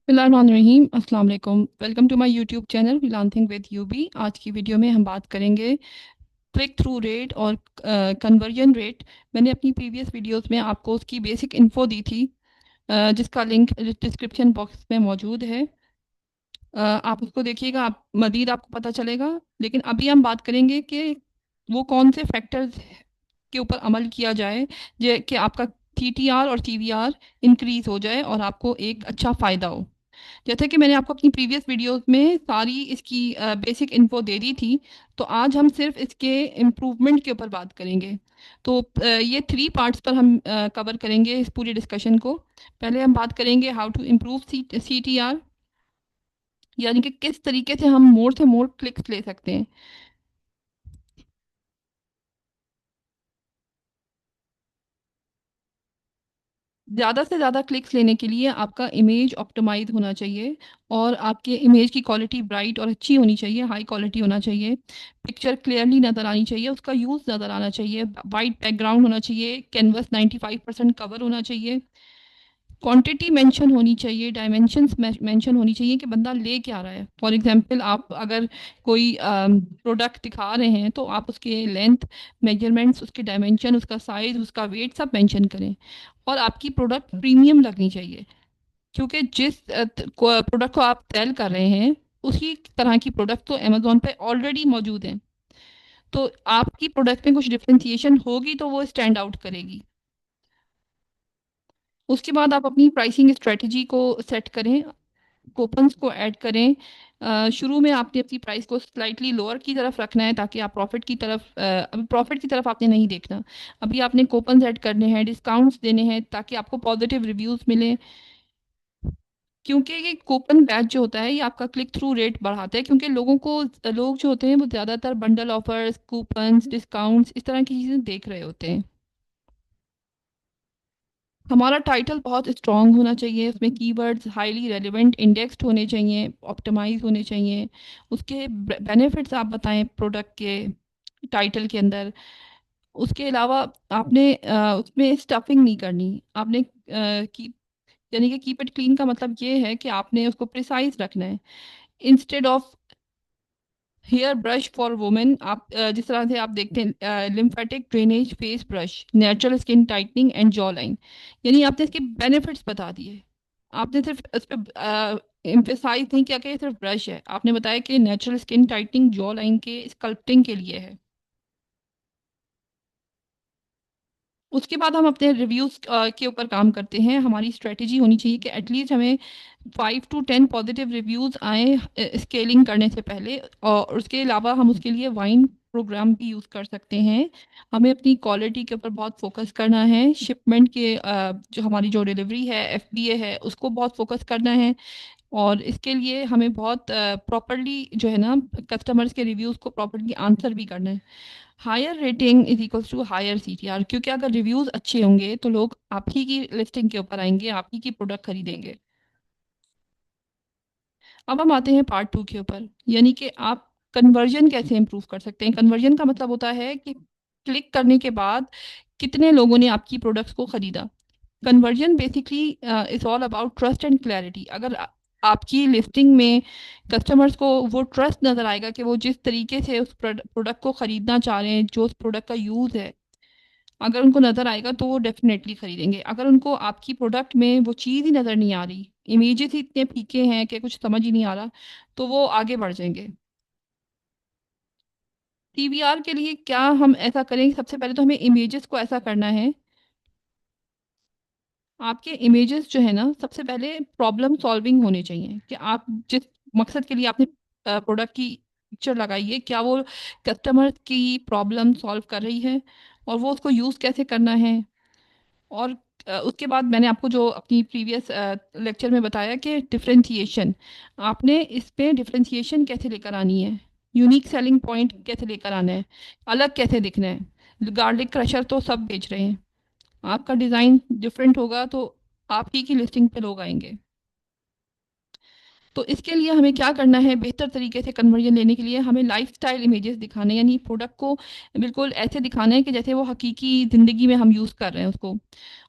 बिस्मिल्लाहिर्रहमानिर्रहीम अस्सलाम वालेकुम। Welcome to my YouTube channel we think with UB. आज की वीडियो में हम बात करेंगे क्लिक थ्रू रेट और कन्वर्जन रेट। मैंने अपनी प्रीवियस वीडियोस में आपको उसकी बेसिक इन्फो दी थी, जिसका लिंक डिस्क्रिप्शन बॉक्स में मौजूद है। आप उसको देखिएगा, आप मज़ीद आपको पता चलेगा। लेकिन अभी हम बात करेंगे कि वो कौन से फैक्टर्स के ऊपर अमल किया जाए जो कि आपका TTR और TVR इंक्रीज हो जाए और आपको एक अच्छा फ़ायदा हो। जैसे कि मैंने आपको अपनी प्रीवियस वीडियोस में सारी इसकी बेसिक इन्फो दे दी थी, तो आज हम सिर्फ इसके इम्प्रूवमेंट के ऊपर बात करेंगे। तो ये 3 पार्ट्स पर हम कवर करेंगे इस पूरी डिस्कशन को। पहले हम बात करेंगे हाउ टू इम्प्रूव CTR, यानी कि किस तरीके से हम मोर से मोर क्लिक्स ले सकते हैं। ज़्यादा से ज़्यादा क्लिक्स लेने के लिए आपका इमेज ऑप्टिमाइज होना चाहिए, और आपके इमेज की क्वालिटी ब्राइट और अच्छी होनी चाहिए, हाई क्वालिटी होना चाहिए। पिक्चर क्लियरली नज़र आनी चाहिए, उसका यूज़ नज़र आना चाहिए, वाइट बैकग्राउंड होना चाहिए, कैनवस 95% कवर होना चाहिए, क्वांटिटी मेंशन होनी चाहिए, डायमेंशंस मेंशन होनी चाहिए कि बंदा ले क्या रहा है। फॉर एग्जांपल, आप अगर कोई प्रोडक्ट दिखा रहे हैं तो आप उसके लेंथ, मेजरमेंट्स, उसके डायमेंशन, उसका साइज, उसका वेट सब मेंशन करें। और आपकी प्रोडक्ट प्रीमियम लगनी चाहिए, क्योंकि जिस प्रोडक्ट को आप सेल कर रहे हैं उसी तरह की प्रोडक्ट तो अमेजोन पे ऑलरेडी मौजूद हैं। तो आपकी प्रोडक्ट में कुछ डिफ्रेंसिएशन होगी तो वो स्टैंड आउट करेगी। उसके बाद आप अपनी प्राइसिंग स्ट्रेटजी को सेट करें, कूपन्स को ऐड करें। शुरू में आपने अपनी प्राइस को स्लाइटली लोअर की तरफ रखना है, ताकि आप प्रॉफिट की तरफ, अभी प्रॉफिट की तरफ आपने नहीं देखना। अभी आपने कूपन्स ऐड करने हैं, डिस्काउंट्स देने हैं, ताकि आपको पॉजिटिव रिव्यूज़ मिलें। क्योंकि ये कूपन बैच जो होता है ये आपका क्लिक थ्रू रेट बढ़ाता है, क्योंकि लोग जो होते हैं वो ज़्यादातर बंडल ऑफर्स, कूपन्स, डिस्काउंट्स, इस तरह की चीज़ें देख रहे होते हैं। हमारा टाइटल बहुत स्ट्रांग होना चाहिए, उसमें कीवर्ड्स हाईली रेलेवेंट इंडेक्स्ड होने चाहिए, ऑप्टिमाइज होने चाहिए। उसके बेनिफिट्स आप बताएं प्रोडक्ट के टाइटल के अंदर। उसके अलावा आपने उसमें स्टफिंग नहीं करनी। आपने की यानी कि कीप इट क्लीन का मतलब ये है कि आपने उसको प्रिसाइज रखना है। Instead of hair brush for women, आप जिस तरह से आप देखते हैं lymphatic drainage face brush, natural skin tightening and jaw line, यानी आपने इसके बेनिफिट्स बता दिए। आपने सिर्फ इस पर एम्फेसाइज नहीं किया कि ये सिर्फ ब्रश है, आपने बताया कि natural skin tightening, jaw line के स्कल्पटिंग के लिए है। उसके बाद हम अपने रिव्यूज़ के ऊपर काम करते हैं। हमारी स्ट्रेटजी होनी चाहिए कि एटलीस्ट हमें 5 to 10 पॉजिटिव रिव्यूज़ आए स्केलिंग करने से पहले। और उसके अलावा हम उसके लिए वाइन प्रोग्राम भी यूज़ कर सकते हैं। हमें अपनी क्वालिटी के ऊपर बहुत फोकस करना है। शिपमेंट के जो हमारी जो डिलीवरी है, FBA है, उसको बहुत फोकस करना है। और इसके लिए हमें बहुत प्रॉपरली जो है ना, कस्टमर्स के रिव्यूज़ को प्रॉपरली आंसर भी करना है। Higher rating is equals to higher CTR, क्योंकि अगर रिव्यूज़ अच्छे होंगे तो लोग आप ही की लिस्टिंग के ऊपर आएंगे, आप ही की प्रोडक्ट खरीदेंगे। अब हम आते हैं पार्ट 2 के ऊपर, यानी कि आप कन्वर्जन कैसे इंप्रूव कर सकते हैं। कन्वर्जन का मतलब होता है कि क्लिक करने के बाद कितने लोगों ने आपकी प्रोडक्ट्स को खरीदा। Conversion basically is all about trust and clarity. अगर आपकी लिस्टिंग में कस्टमर्स को वो ट्रस्ट नज़र आएगा कि वो जिस तरीके से उस प्रोडक्ट को ख़रीदना चाह रहे हैं, जो उस प्रोडक्ट का यूज़ है, अगर उनको नज़र आएगा तो वो डेफिनेटली खरीदेंगे। अगर उनको आपकी प्रोडक्ट में वो चीज़ ही नज़र नहीं आ रही, इमेजेस ही इतने फीके हैं कि कुछ समझ ही नहीं आ रहा, तो वो आगे बढ़ जाएंगे। TBR के लिए क्या हम ऐसा करें, सबसे पहले तो हमें इमेजेस को ऐसा करना है। आपके इमेजेस जो है ना, सबसे पहले प्रॉब्लम सॉल्विंग होने चाहिए, कि आप जिस मकसद के लिए आपने प्रोडक्ट की पिक्चर लगाई है, क्या वो कस्टमर की प्रॉब्लम सॉल्व कर रही है, और वो उसको यूज़ कैसे करना है। और उसके बाद मैंने आपको जो अपनी प्रीवियस लेक्चर में बताया कि डिफरेंशिएशन, आपने इस पे डिफरेंशिएशन कैसे लेकर आनी है, यूनिक सेलिंग पॉइंट कैसे लेकर आना है, अलग कैसे दिखना है। गार्लिक क्रशर तो सब बेच रहे हैं, आपका डिज़ाइन डिफरेंट होगा तो आप ही की लिस्टिंग पे लोग आएंगे। तो इसके लिए हमें क्या करना है, बेहतर तरीके से कन्वर्जन लेने के लिए हमें लाइफस्टाइल इमेजेस दिखाने, यानी प्रोडक्ट को बिल्कुल ऐसे दिखाना है कि जैसे वो हकीकी ज़िंदगी में हम यूज़ कर रहे हैं उसको।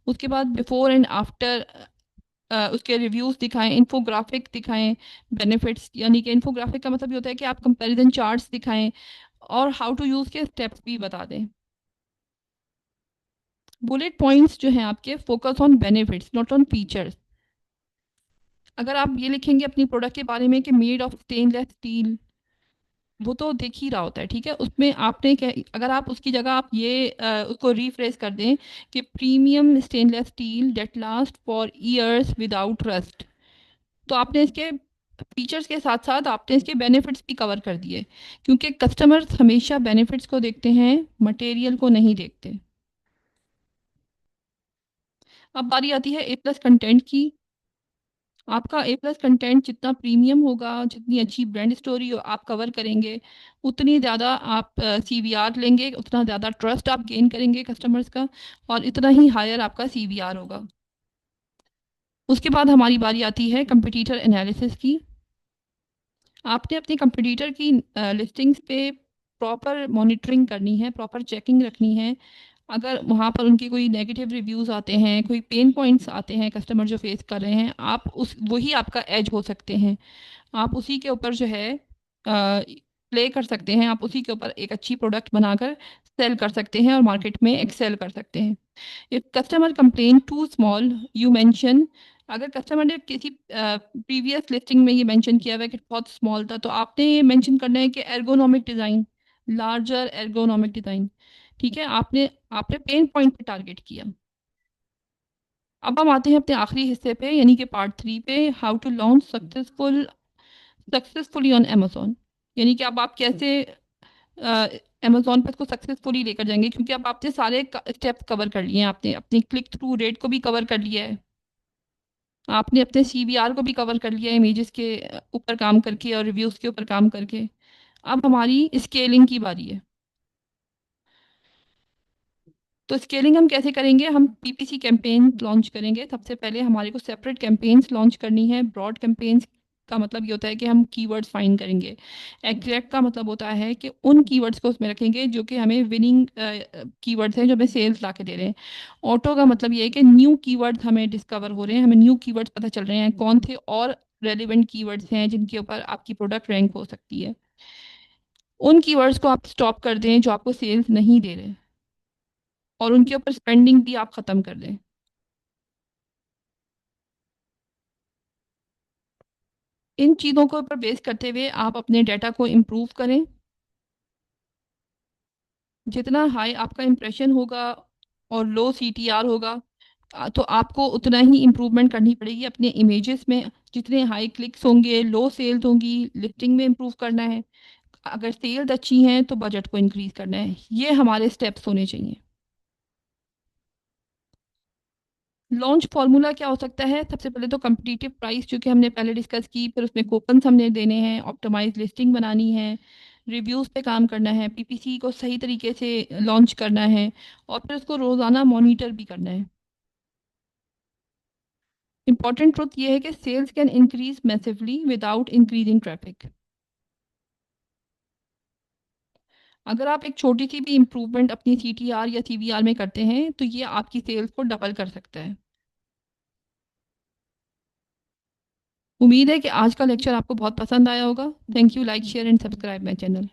उसके बाद बिफोर एंड आफ्टर, उसके रिव्यूज दिखाएं, इन्फोग्राफिक दिखाएं, बेनिफिट्स यानी कि इन्फोग्राफिक का मतलब ये होता है कि आप कंपैरिजन चार्ट्स दिखाएं, और हाउ टू यूज के स्टेप्स भी बता दें। बुलेट पॉइंट्स जो हैं आपके, focus on benefits not on features. अगर आप ये लिखेंगे अपनी प्रोडक्ट के बारे में कि मेड ऑफ स्टेनलेस स्टील, वो तो देख ही रहा होता है, ठीक है। उसमें आपने क्या, अगर आप उसकी जगह आप ये उसको रीफ्रेश कर दें कि premium stainless steel that last for years without rust, तो आपने इसके फीचर्स के साथ साथ आपने इसके बेनिफिट्स भी कवर कर दिए, क्योंकि कस्टमर्स हमेशा बेनिफिट्स को देखते हैं, मटेरियल को नहीं देखते। अब बारी आती है ए प्लस कंटेंट की। आपका ए प्लस कंटेंट जितना प्रीमियम होगा, जितनी अच्छी ब्रांड स्टोरी आप कवर करेंगे, उतनी ज़्यादा आप सीवीआर लेंगे, उतना ज़्यादा ट्रस्ट आप गेन करेंगे कस्टमर्स का, और इतना ही हायर आपका सीवीआर होगा। उसके बाद हमारी बारी आती है कंपटीटर एनालिसिस की। आपने अपने कंपटीटर की लिस्टिंग्स पे प्रॉपर मॉनिटरिंग करनी है, प्रॉपर चेकिंग रखनी है। अगर वहाँ पर उनके कोई नेगेटिव रिव्यूज़ आते हैं, कोई पेन पॉइंट्स आते हैं कस्टमर जो फेस कर रहे हैं, आप उस वही आपका एज हो सकते हैं। आप उसी के ऊपर जो है प्ले कर सकते हैं, आप उसी के ऊपर एक अच्छी प्रोडक्ट बनाकर सेल कर सकते हैं और मार्केट में एक्सेल कर सकते हैं। If customer complain too small, you mention, अगर कस्टमर ने किसी प्रीवियस लिस्टिंग में ये मेंशन किया हुआ है कि बहुत स्मॉल था, तो आपने ये मेंशन करना है कि ergonomic design, larger ergonomic design, ठीक है। आपने आपने पेन पॉइंट पे टारगेट किया। अब हम आते हैं अपने आखिरी हिस्से पे, यानी कि पार्ट 3 पे, how to launch successfully on Amazon. यानी कि अब आप कैसे अमेजोन पे इसको सक्सेसफुली लेकर जाएंगे, क्योंकि अब आपने सारे स्टेप्स कवर कर लिए हैं। आपने अपनी क्लिक थ्रू रेट को भी कवर कर लिया है, आपने अपने सीवीआर को भी कवर कर लिया है, इमेजेस के ऊपर काम करके और रिव्यूज के ऊपर काम करके। अब हमारी स्केलिंग की बारी है। तो स्केलिंग हम कैसे करेंगे, हम पीपीसी कैंपेन लॉन्च करेंगे। सबसे पहले हमारे को सेपरेट कैंपेन्स लॉन्च करनी है। ब्रॉड कैंपेन्स का मतलब ये होता है कि हम कीवर्ड्स फाइंड करेंगे। एग्जैक्ट का मतलब होता है कि उन कीवर्ड्स को उसमें रखेंगे जो कि हमें विनिंग कीवर्ड्स हैं, जो हमें सेल्स ला के दे रहे हैं। ऑटो का मतलब ये है कि न्यू कीवर्ड्स हमें डिस्कवर हो रहे हैं, हमें न्यू कीवर्ड्स पता चल रहे हैं कौन थे और रेलिवेंट कीवर्ड्स हैं जिनके ऊपर आपकी प्रोडक्ट रैंक हो सकती है। उन कीवर्ड्स को आप स्टॉप कर दें जो आपको सेल्स नहीं दे रहे, और उनके ऊपर स्पेंडिंग भी आप ख़त्म कर दें। इन चीज़ों को ऊपर बेस करते हुए आप अपने डाटा को इम्प्रूव करें। जितना हाई आपका इम्प्रेशन होगा और लो सीटीआर होगा, तो आपको उतना ही इम्प्रूवमेंट करनी पड़ेगी अपने इमेजेस में। जितने हाई क्लिक्स होंगे, लो सेल्स होंगी, लिस्टिंग में इम्प्रूव करना है। अगर सेल्स अच्छी हैं तो बजट को इंक्रीज करना है। ये हमारे स्टेप्स होने चाहिए। लॉन्च फार्मूला क्या हो सकता है, सबसे पहले तो कम्पिटिटिव प्राइस जो कि हमने पहले डिस्कस की, फिर उसमें कूपन्स हमने देने हैं, ऑप्टिमाइज लिस्टिंग बनानी है, रिव्यूज़ पे काम करना है, पीपीसी को सही तरीके से लॉन्च करना है, और फिर उसको रोज़ाना मॉनिटर भी करना है। इंपॉर्टेंट ट्रुथ ये है कि cells can increase massively without increasing traffic. अगर आप एक छोटी सी भी इम्प्रूवमेंट अपनी सीटीआर या सीवीआर में करते हैं, तो ये आपकी सेल्स को डबल कर सकता है। उम्मीद है कि आज का लेक्चर आपको बहुत पसंद आया होगा। Thank you, like share and subscribe my channel.